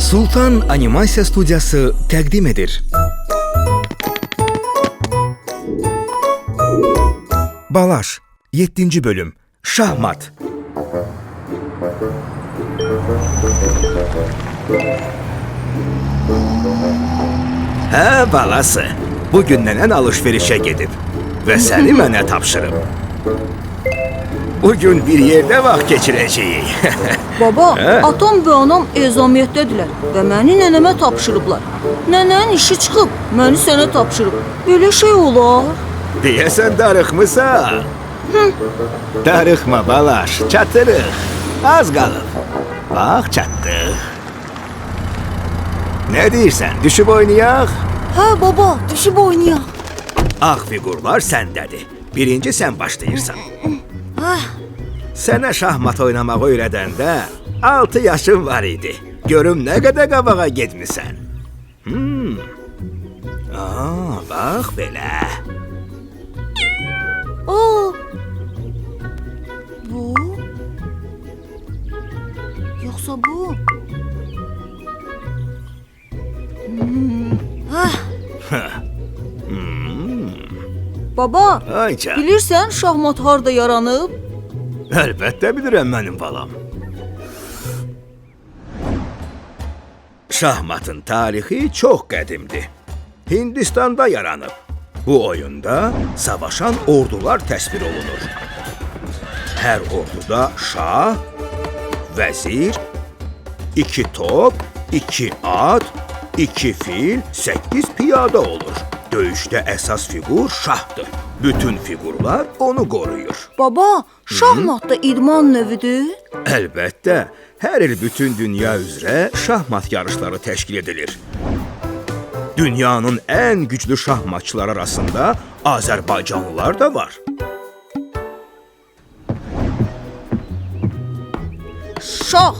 Sultan Animasiya Studiyası təqdim edir. Balaş 7. bölüm Şahmat. Hə balası, bugün nənən alışverişə gedib və səni mənə tapşırıb. Bugün bir yerdə vaxt keçirəcəyik. Baba, atam və anam ezamiyyətdədirlər və məni nənəmə tapşırıblar. Nənənin işi çıxıb, məni sənə tapşırıb. Belə şey olar? Deyəsən darıxmısan. Darıxma balaş, çatırıq. Az qalıb. Bax, çatdıq. Nə deyirsən, düşüb oynayaq? Hə baba, düşüb oynayaq. Ağ fiqurlar səndədir. Birinci sən başlayırsan. Sənə şahmat oynamaq öyrədəndə 6 yaşın var idi. Görüm nə qədər qabağa getmisən. Bax belə. Bu? Yoxsa bu? Baba, Ayca, bilirsən şahmat harda yaranıb? əlbəttə bilirəm mənim balam. Şahmatın tarixi çox qədimdir. Hindistanda yaranıb. Bu oyunda savaşan ordular təsvir olunur. Hər orduda şah, vəzir, 2 top, 2 at, 2 fil, 8 piyada olur. Döyüşdə əsas fiqur şahdır. Bütün fiqurlar onu qoruyur. Baba, şahmat da idman növüdür? Əlbəttə, hər il bütün dünya üzrə şahmat yarışları təşkil edilir. Dünyanın ən güclü şahmatçılar arasında Azərbaycanlılar da var. Şah.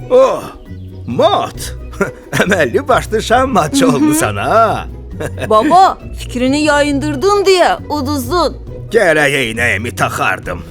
Oh, mat! Əməlli başlı şahmatçı olmusan ha? Baba, fikrini yayındırdın deyə uduzdun. Gərək eynəyimi taxardım.